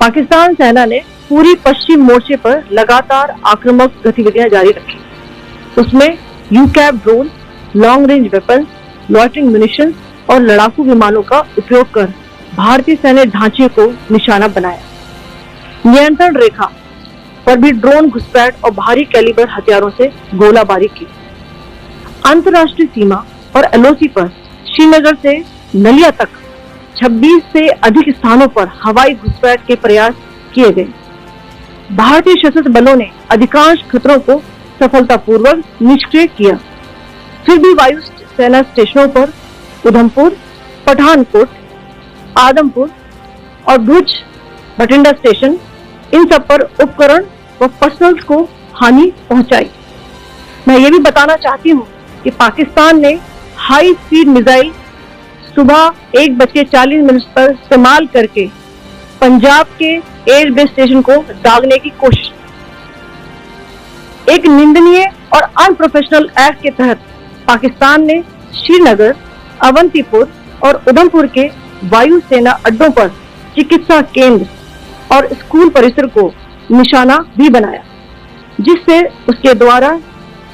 पाकिस्तान सेना ने पूरी पश्चिम मोर्चे पर लगातार आक्रामक गतिविधियां जारी रखी। उसमें UCAV drone, long range weapon, loitering munition और लड़ाकू विमानों का उपयोग कर भारतीय सैन्य ढांचे को निशाना बनाया। नियंत्रण रेखा पर भी ड्रोन घुसपैठ और भारी कैलिबर हथियारों से गोलाबारी की। अंतर्राष्ट्रीय सीमा और एलओसी पर श्रीनगर से नलिया तक 26 से अधिक स्थानों पर हवाई घुसपैठ के प्रयास किए गए। भारतीय सशस्त्र बलों ने अधिकांश खतरों को सफलतापूर्वक निष्क्रिय किया। फिर भी वायु सेना स्टेशनों पर उधमपुर, पठानकोट, आदमपुर और भुज बठिंडा स्टेशन, इन सब पर उपकरण व पर्सनल को हानि पहुंचाई। मैं ये भी बताना चाहती हूँ कि पाकिस्तान ने हाई स्पीड मिसाइल सुबह 1:40 पर इस्तेमाल करके पंजाब के एयरबेस स्टेशन को दागने की कोशिश। एक निंदनीय और अनप्रोफेशनल एक्ट के तहत पाकिस्तान ने श्रीनगर, अवंतीपुर और उधमपुर के वायु सेना अड्डों पर चिकित्सा केंद्र और स्कूल परिसर को निशाना भी बनाया, जिससे उसके द्वारा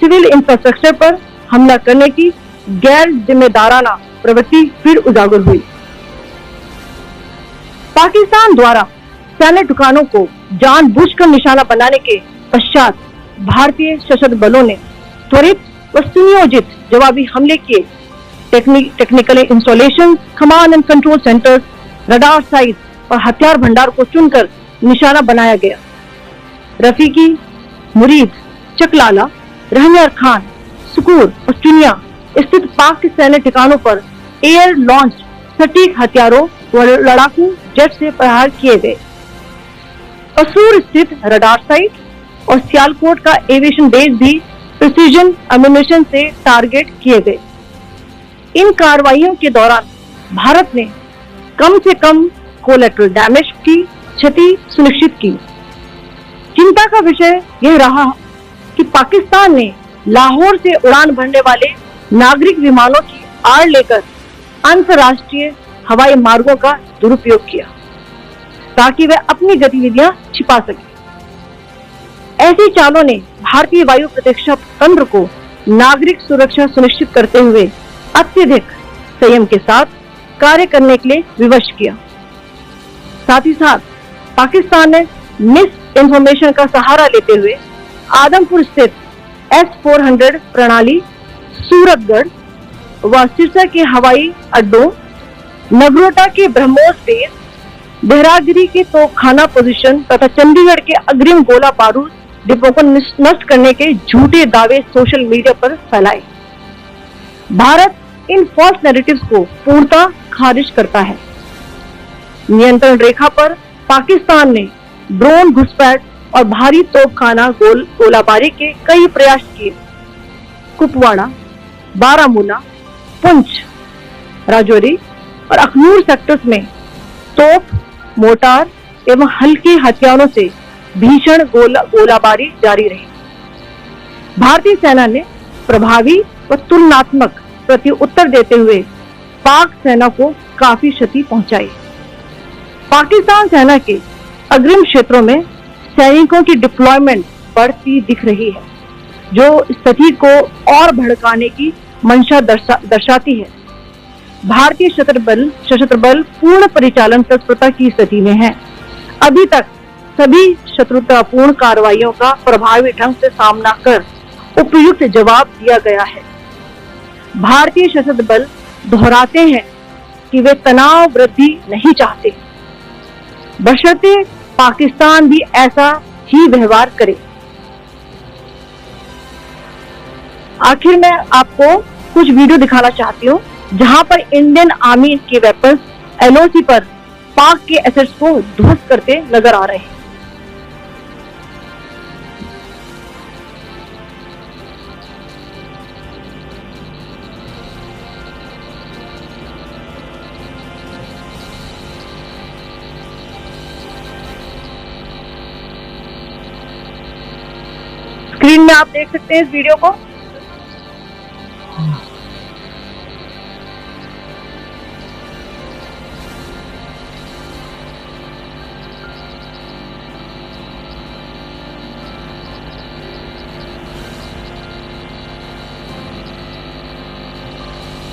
सिविल इंफ्रास्ट्रक्चर पर हमला करने की गैर जिम्मेदाराना प्रवृत्ति फिर उजागर हुई। पाकिस्तान द्वारा सैन्य ठिकानों को जानबूझकर निशाना बनाने के पश्चात भारतीय सशस्त्र बलों ने त्वरित व सुनियोजित जवाबी हमले किए। Technical installation, command and control centres, radar site और हथियार भंडार को चुनकर निशाना बनाया गया। रफीकी, मुरीद, चकलाला, रहमियार खान, सुकूर और चुनिया स्थित पाक के सैन्य ठिकानों पर एयर लॉन्च सटीक हथियारों व लड़ाकू जेट से प्रहार किए गए। कसूर स्थित रडार साइट और सियालकोट का एविएशन बेस भी प्रिसीजन एम्यूनेशन से टारगेट किए गए। इन कार्रवाइयों के दौरान भारत ने कम से कम कोलैटरल डैमेज की क्षति सुनिश्चित की। चिंता का विषय यह रहा कि पाकिस्तान ने लाहौर से उड़ान भरने वाले नागरिक विमानों की आड़ लेकर अंतर्राष्ट्रीय हवाई मार्गों का दुरुपयोग किया ताकि वह अपनी गतिविधियां छिपा सके। ऐसी चालों ने भारतीय वायु प्रतिरक्षा तंत्र को नागरिक सुरक्षा सुनिश्चित करते हुए अत्यधिक संयम के साथ कार्य करने के लिए विवश किया। साथ ही साथ पाकिस्तान ने मिस इंफॉर्मेशन का सहारा लेते हुए आदमपुर स्थित S-400 प्रणाली, सूरतगढ़ व सिरसा के हवाई अड्डों, नगरोटा के ब्रह्मोस बेस, देहरागिरी के तोपखाना पोजीशन तथा चंडीगढ़ के अग्रिम गोला बारूद डिपो को नष्ट करने के झूठे दावे सोशल मीडिया पर फैलाए। भारत इन फॉल्स नैरेटिव्स को पूर्णतः खारिज करता है। नियंत्रण रेखा पर पाकिस्तान ने ड्रोन घुसपैठ और भारी तोपखाना गोलाबारी के कई प्रयास किए। कुपवाड़ा, बारामूला, पुंछ, राजौरी और अखनूर सेक्टर्स में तोप, मोर्टार एवं हल्के हथियारों से भीषण गोलाबारी जारी रही। भारतीय सेना ने प्रभावी व तुलनात्मक प्रत्युत्तर देते हुए पाक सेना को काफी क्षति पहुंचाई। पाकिस्तान सेना के अग्रिम क्षेत्रों में सैनिकों की डिप्लॉयमेंट बढ़ती दिख रही है, जो स्थिति को और भड़काने की मंशा दर्शाती है। भारतीय सशस्त्र बल पूर्ण परिचालन तत्परता की स्थिति में है। अभी तक सभी शत्रुतापूर्ण कार्रवाइयों का प्रभावी ढंग से सामना कर उपयुक्त जवाब दिया गया है। भारतीय सशस्त्र बल दोहराते हैं कि वे तनाव वृद्धि नहीं चाहते, बशर्ते पाकिस्तान भी ऐसा ही व्यवहार करे। आखिर में आपको कुछ वीडियो दिखाना चाहती हूँ जहां पर इंडियन आर्मी के वेपन्स एलओसी पर पाक के एसेट्स को ध्वस्त करते नजर आ रहे हैं। स्क्रीन में आप देख सकते हैं इस वीडियो को।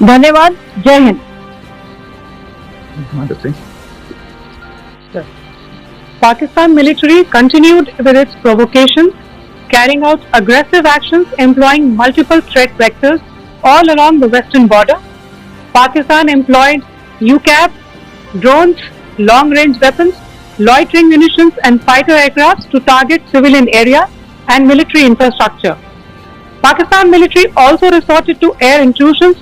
धन्यवाद। जय Hind. Pakistan military continued with its provocations, carrying out aggressive actions employing multiple threat vectors all along the western border. Pakistan employed UCAV, drones, long-range weapons, loitering munitions and fighter aircrafts to target civilian areas and military infrastructure. Pakistan military also resorted to air intrusions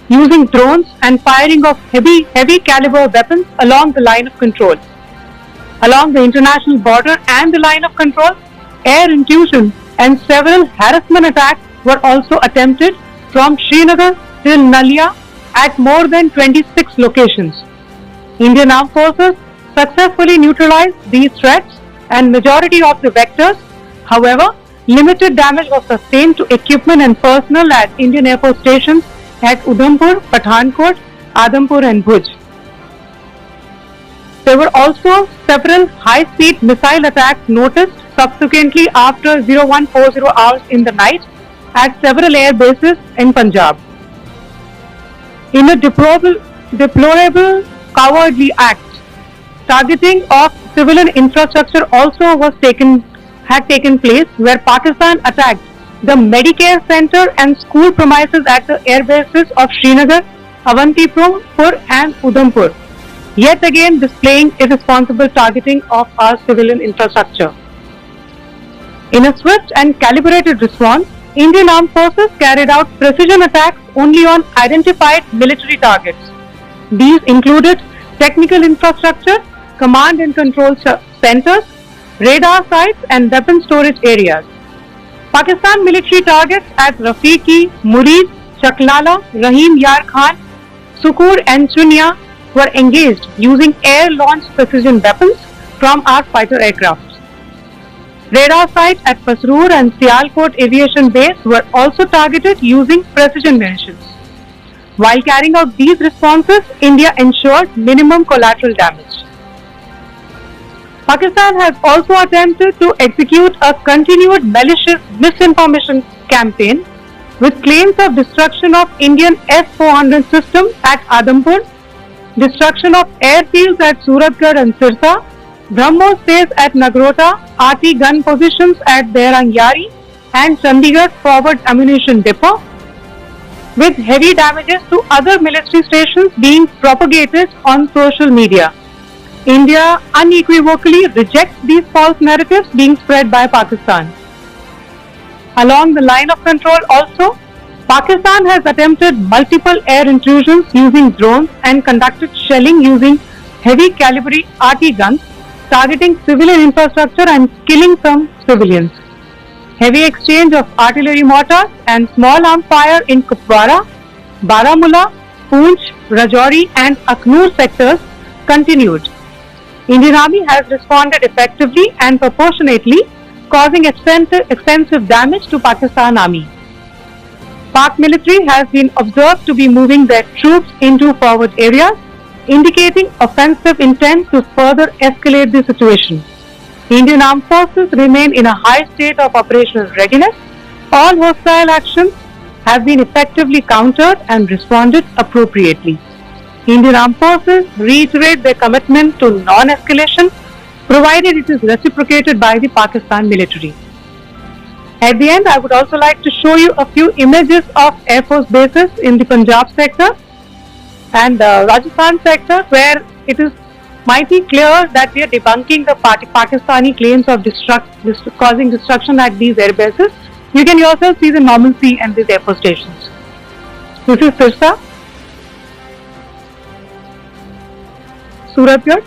using drones and firing of heavy caliber weapons along the line of control. Along the international border and the line of control, air intrusion and several harassment attacks were also attempted from Srinagar till Nalia at more than 26 locations. Indian Armed Forces successfully neutralized these threats and majority of the vectors. However, limited damage was sustained to equipment and personnel at Indian Air Force stations at Udhampur, Pathankot, Adampur and Bhuj. There were also several high-speed missile attacks noticed subsequently after 0140 hours in the night at several air bases in Punjab. In a deplorable cowardly act, targeting of civilian infrastructure also had taken place, where Pakistan attacked the Medicare center and school premises at the air bases of Srinagar, Avantipur and Udhampur, yet again displaying irresponsible targeting of our civilian infrastructure. In a swift and calibrated response, Indian Armed Forces carried out precision attacks only on identified military targets. These included technical infrastructure, command and control centers, radar sites and weapon storage areas. Pakistan military targets at Rafiqi, Murid, Chaklala, Rahim Yar Khan, Sukur and Chunya were engaged using air-launched precision weapons from our fighter aircraft. Radar sites at Pasroor and Sialkot Aviation Base were also targeted using precision munitions. While carrying out these responses, India ensured minimum collateral damage. Pakistan has also attempted to execute a continued malicious misinformation campaign with claims of destruction of Indian S-400 system at Adampur, destruction of airfields at Suratgarh and Sirsa, BrahMos base at Nagrota, RT gun positions at Berangyari and Chandigarh Forward Ammunition Depot, with heavy damages to other military stations being propagated on social media. India unequivocally rejects these false narratives being spread by Pakistan. Along the line of control also, Pakistan has attempted multiple air intrusions using drones and conducted shelling using heavy caliber RT guns, targeting civilian infrastructure and killing some civilians. Heavy exchange of artillery mortars and small arms fire in Kupwara, Baramulla, Poonch, Rajouri and Aknoor sectors continued. Indian Army has responded effectively and proportionately, causing extensive damage to Pakistan Army. Pak military has been observed to be moving their troops into forward areas, indicating offensive intent to further escalate the situation. Indian Armed Forces remain in a high state of operational readiness. All hostile actions have been effectively countered and responded appropriately. Indian Armed Forces reiterate their commitment to non-escalation, provided it is reciprocated by the Pakistan military. At the end, I would also like to show you a few images of Air Force bases in the Punjab sector and Rajasthan sector, where it is mighty clear that we are debunking the Pakistani claims of causing destruction at these air bases. You can yourself see the normalcy and these air force stations. This is Sirsa, Suratgarh.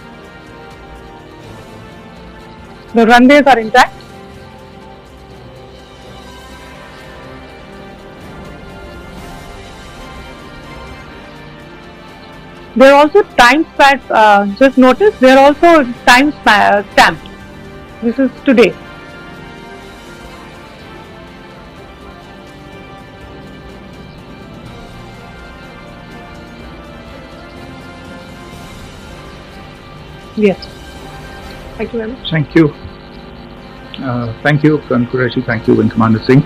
The runways are intact. There are also time stamps. Just notice there are also time stamped. This is today. Yes. Thank you very much. Thank you. Thank you, Colonel Qureshi. Thank you, Wing Commander Singh.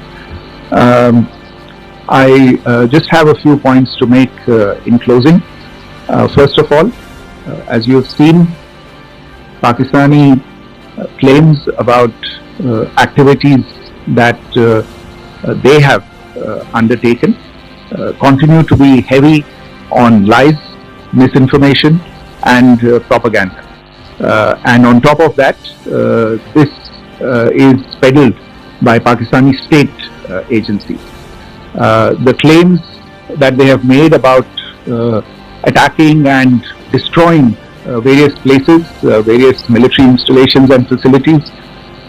I just have a few points to make in closing. First of all, as you have seen, Pakistani claims about activities that they have undertaken continue to be heavy on lies, misinformation and propaganda. And on top of that, this is peddled by Pakistani state agencies. The claims that they have made about attacking and destroying various places, various military installations and facilities,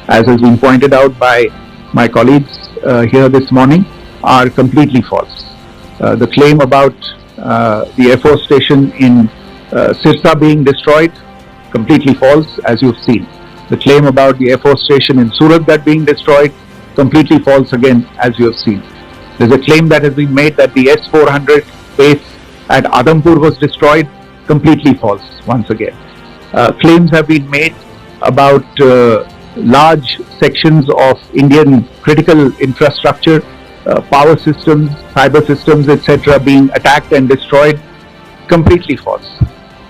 as has been pointed out by my colleagues here this morning, are completely false. The claim about the Air Force station in Sirsa being destroyed, completely false, as you've seen. The claim about the Air Force station in Surat that being destroyed, completely false again, as you have seen. There's a claim that has been made that the S-400 base at Adampur was destroyed, completely false once again. Claims have been made about large sections of Indian critical infrastructure, power systems, cyber systems, etc. being attacked and destroyed, completely false.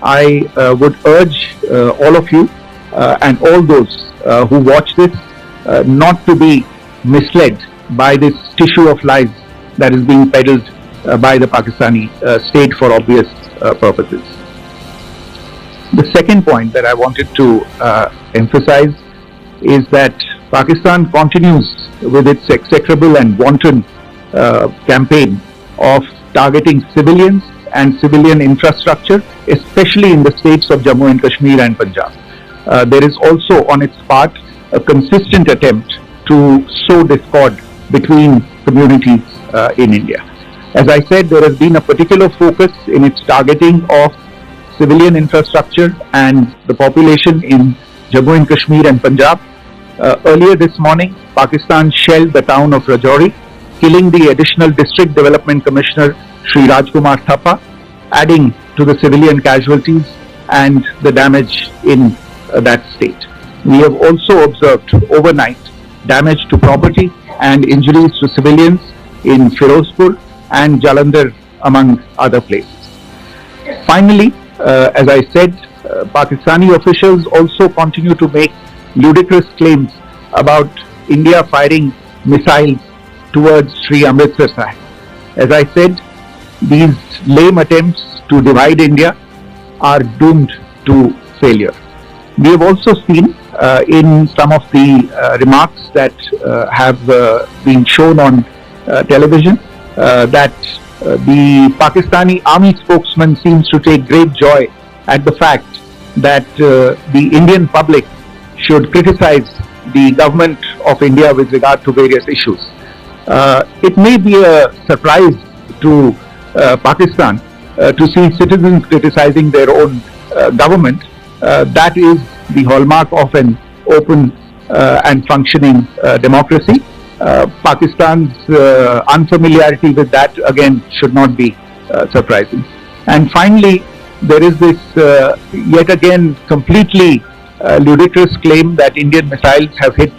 I would urge all of you and all those who watch this not to be misled by this tissue of lies that is being peddled by the Pakistani state for obvious purposes. The second point that I wanted to emphasize is that Pakistan continues with its execrable and wanton campaign of targeting civilians and civilian infrastructure, especially in the states of Jammu and Kashmir and Punjab. There is also on its part a consistent attempt to sow discord between communities in India. As I said, there has been a particular focus in its targeting of civilian infrastructure and the population in Jammu and Kashmir and Punjab. Earlier this morning, Pakistan shelled the town of Rajouri, killing the additional District Development Commissioner Shri Rajkumar Thapa, adding to the civilian casualties and the damage in that state. We have also observed overnight damage to property and injuries to civilians in Firozpur and Jalandhar, among other places. Finally, as I said, Pakistani officials also continue to make ludicrous claims about India firing missiles towards Sri Amritsar Sahib. As I said, these lame attempts to divide India are doomed to failure. We have also seen in some of the remarks that have been shown on television that the Pakistani army spokesman seems to take great joy at the fact that the Indian public should criticize the government of India with regard to various issues. It may be a surprise to Pakistan to see citizens criticizing their own government. That is the hallmark of an open and functioning democracy. Pakistan's unfamiliarity with that again should not be surprising. And finally, there is this yet again completely ludicrous claim that Indian missiles have hit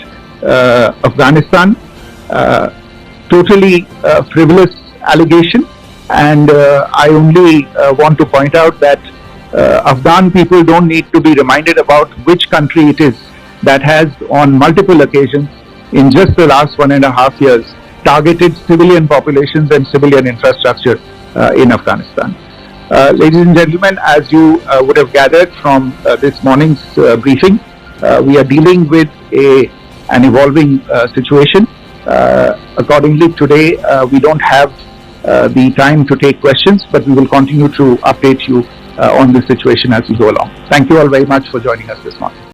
Afghanistan. Totally frivolous allegation, and I only want to point out that Afghan people don't need to be reminded about which country it is that has on multiple occasions in just the last 1.5 years targeted civilian populations and civilian infrastructure in Afghanistan. Ladies and gentlemen, as you would have gathered from this morning's briefing, we are dealing with an evolving situation. Accordingly, today we don't have the time to take questions, but we will continue to update you on this situation as we go along. Thank you all very much for joining us this morning.